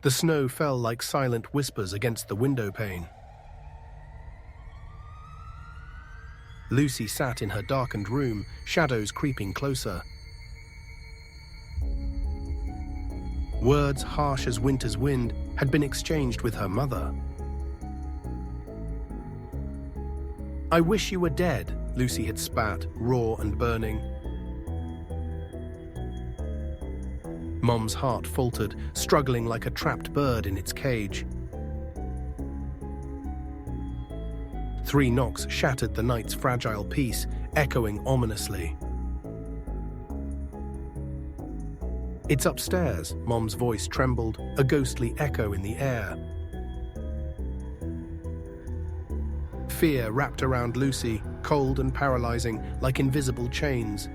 The snow fell like silent whispers against the window pane. Lucy sat in her darkened room, shadows creeping closer. Words harsh as winter's wind had been exchanged with her mother. "I wish you were dead," Lucy had spat, raw and burning. Mom's heart faltered, struggling like a trapped bird in its cage. 3 knocks shattered the night's fragile peace, echoing ominously. "It's upstairs," Mom's voice trembled, a ghostly echo in the air. Fear wrapped around Lucy, cold and paralyzing, like invisible chains.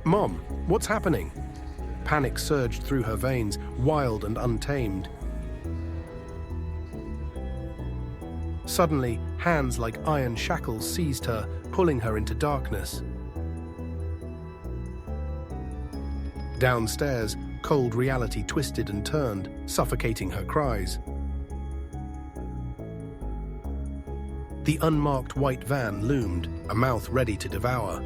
"Mom, what's happening?" Panic surged through her veins, wild and untamed. Suddenly, hands like iron shackles seized her, pulling her into darkness. Downstairs, cold reality twisted and turned, suffocating her cries. The unmarked white van loomed, a mouth ready to devour.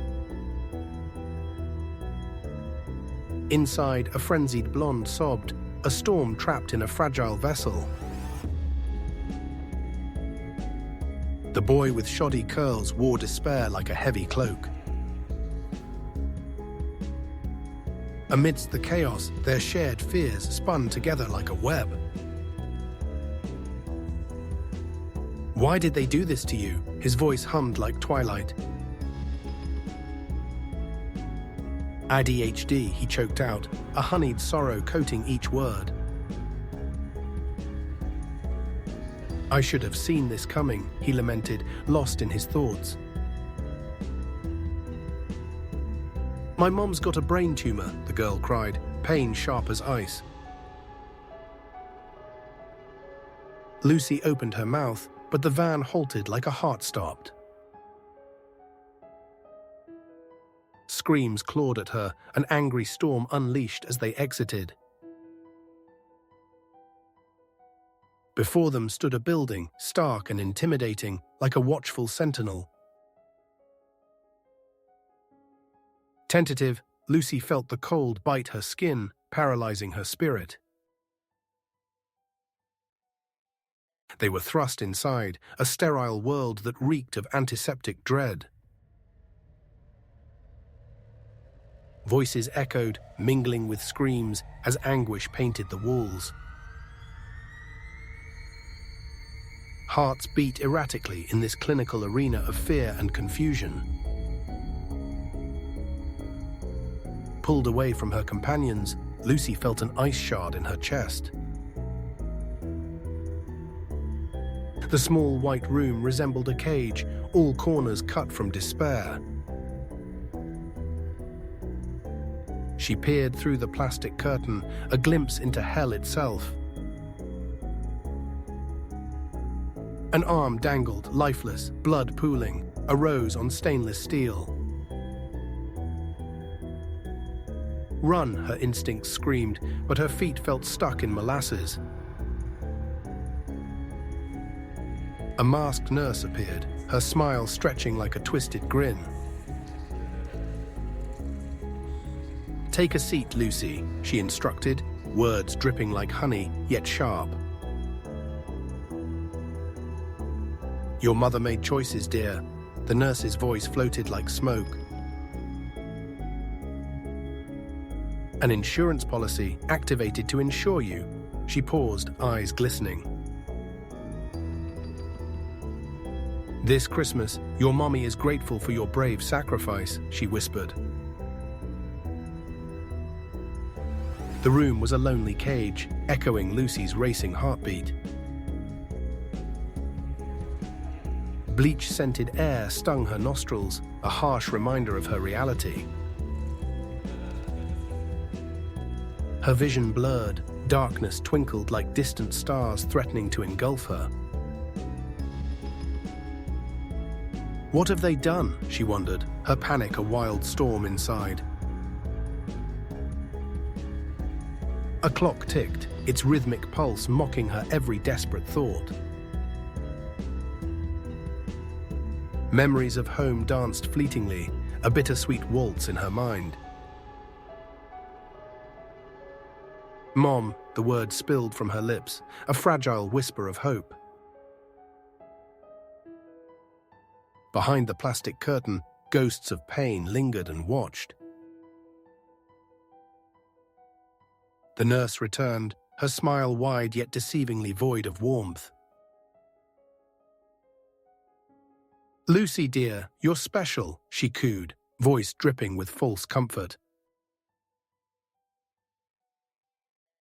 Inside, a frenzied blonde sobbed, a storm trapped in a fragile vessel. The boy with shoddy curls wore despair like a heavy cloak. Amidst the chaos, their shared fears spun together like a web. "Why did they do this to you?" His voice hummed like twilight. "ADHD," he choked out, a honeyed sorrow coating each word. "I should have seen this coming," he lamented, lost in his thoughts. "My mom's got a brain tumor," the girl cried, pain sharp as ice. Lucy opened her mouth, but the van halted like a heart stopped. Screams clawed at her, an angry storm unleashed as they exited. Before them stood a building, stark and intimidating, like a watchful sentinel. Tentative, Lucy felt the cold bite her skin, paralyzing her spirit. They were thrust inside, a sterile world that reeked of antiseptic dread. Voices echoed, mingling with screams, as anguish painted the walls. Hearts beat erratically in this clinical arena of fear and confusion. Pulled away from her companions, Lucy felt an ice shard in her chest. The small white room resembled a cage, all corners cut from despair. She peered through the plastic curtain, a glimpse into hell itself. An arm dangled, lifeless, blood pooling, a rose on stainless steel. "Run," her instincts screamed, but her feet felt stuck in molasses. A masked nurse appeared, her smile stretching like a twisted grin. "Take a seat, Lucy," she instructed, words dripping like honey, yet sharp. "Your mother made choices, dear." The nurse's voice floated like smoke. "An insurance policy activated to insure you." She paused, eyes glistening. "This Christmas, your mommy is grateful for your brave sacrifice," she whispered. The room was a lonely cage, echoing Lucy's racing heartbeat. Bleach-scented air stung her nostrils, a harsh reminder of her reality. Her vision blurred, darkness twinkled like distant stars threatening to engulf her. What have they done? She wondered, her panic a wild storm inside. A clock ticked, its rhythmic pulse mocking her every desperate thought. Memories of home danced fleetingly, a bittersweet waltz in her mind. "Mom," the word spilled from her lips, a fragile whisper of hope. Behind the plastic curtain, ghosts of pain lingered and watched. The nurse returned, her smile wide yet deceivingly void of warmth. "Lucy, dear, you're special," she cooed, voice dripping with false comfort.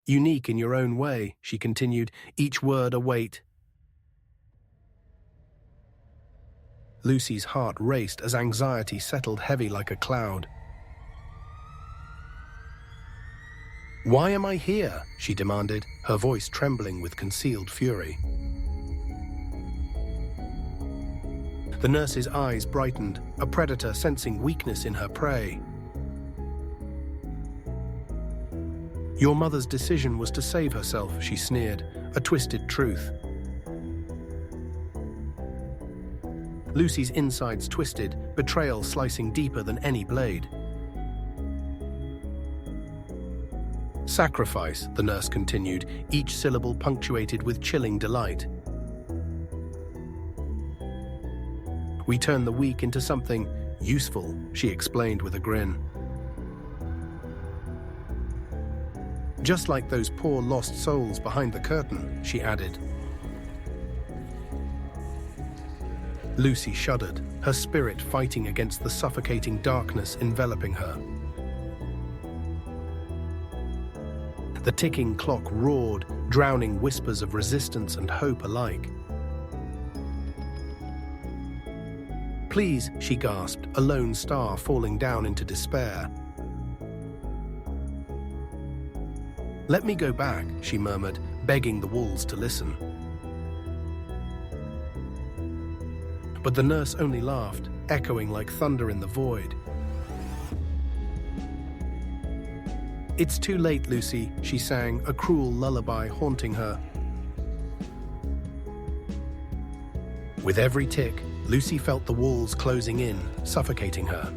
"Unique in your own way," she continued, each word a weight. Lucy's heart raced as anxiety settled heavy like a cloud. "Why am I here?" she demanded, her voice trembling with concealed fury. The nurse's eyes brightened, a predator sensing weakness in her prey. "Your mother's decision was to save herself," she sneered, a twisted truth. Lucy's insides twisted, betrayal slicing deeper than any blade. "Sacrifice," the nurse continued, each syllable punctuated with chilling delight. "We turn the weak into something useful," she explained with a grin. "Just like those poor lost souls behind the curtain," she added. Lucy shuddered, her spirit fighting against the suffocating darkness enveloping her. The ticking clock roared, drowning whispers of resistance and hope alike. "Please," she gasped, a lone star falling down into despair. "Let me go back," she murmured, begging the walls to listen. But the nurse only laughed, echoing like thunder in the void. "It's too late, Lucy," she sang, a cruel lullaby haunting her. With every tick, Lucy felt the walls closing in, suffocating her.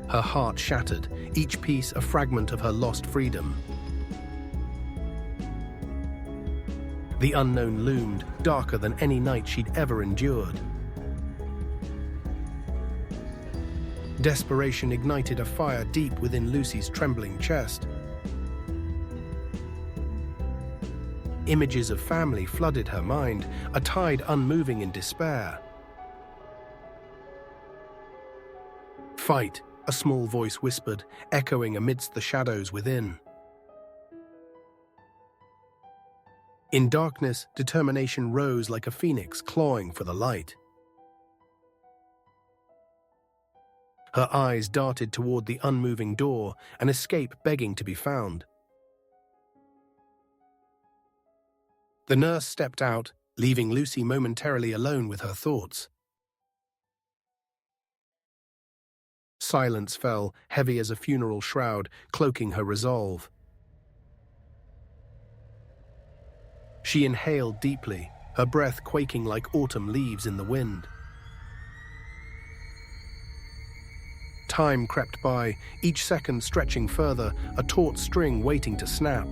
Her heart shattered, each piece a fragment of her lost freedom. The unknown loomed, darker than any night she'd ever endured. Desperation ignited a fire deep within Lucy's trembling chest. Images of family flooded her mind, a tide unmoving in despair. "Fight," a small voice whispered, echoing amidst the shadows within. In darkness, determination rose like a phoenix clawing for the light. Her eyes darted toward the unmoving door, an escape begging to be found. The nurse stepped out, leaving Lucy momentarily alone with her thoughts. Silence fell, heavy as a funeral shroud, cloaking her resolve. She inhaled deeply, her breath quaking like autumn leaves in the wind. Time crept by, each second stretching further, a taut string waiting to snap.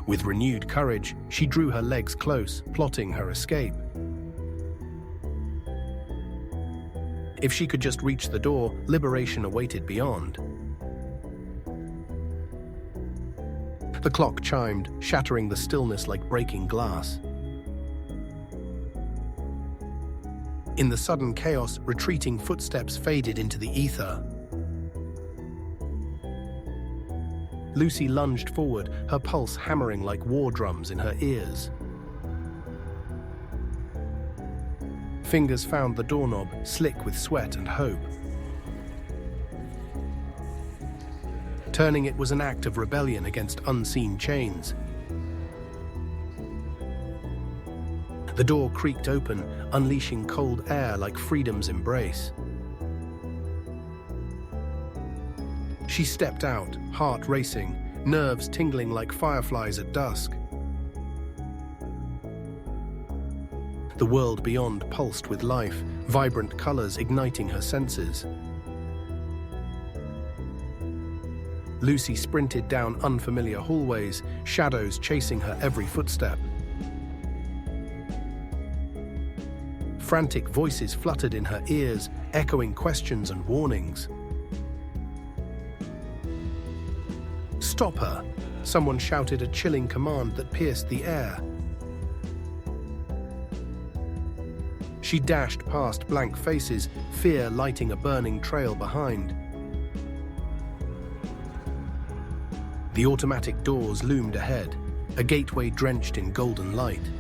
With renewed courage, she drew her legs close, plotting her escape. If she could just reach the door, liberation awaited beyond. The clock chimed, shattering the stillness like breaking glass. In the sudden chaos, retreating footsteps faded into the ether. Lucy lunged forward, her pulse hammering like war drums in her ears. Fingers found the doorknob, slick with sweat and hope. Turning it was an act of rebellion against unseen chains. The door creaked open, unleashing cold air like freedom's embrace. She stepped out, heart racing, nerves tingling like fireflies at dusk. The world beyond pulsed with life, vibrant colors igniting her senses. Lucy sprinted down unfamiliar hallways, shadows chasing her every footstep. Frantic voices fluttered in her ears, echoing questions and warnings. "Stop her!" Someone shouted a chilling command that pierced the air. She dashed past blank faces, fear lighting a burning trail behind. The automatic doors loomed ahead, a gateway drenched in golden light.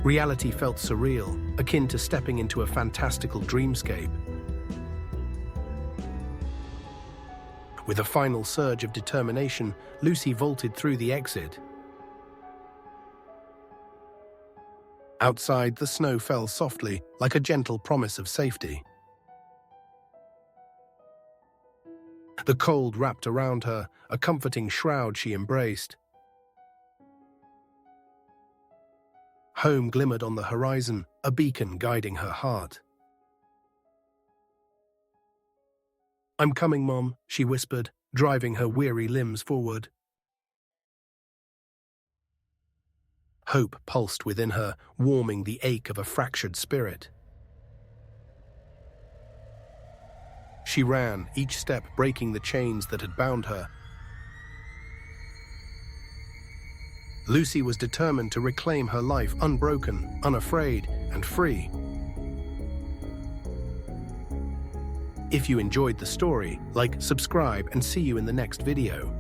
Reality felt surreal, akin to stepping into a fantastical dreamscape. With a final surge of determination, Lucy vaulted through the exit. Outside, the snow fell softly, like a gentle promise of safety. The cold wrapped around her, a comforting shroud she embraced. Home glimmered on the horizon, a beacon guiding her heart. "I'm coming, Mom," she whispered, driving her weary limbs forward. Hope pulsed within her, warming the ache of a fractured spirit. She ran, each step breaking the chains that had bound her. Lucy was determined to reclaim her life unbroken, unafraid, and free. If you enjoyed the story, like, subscribe, and see you in the next video.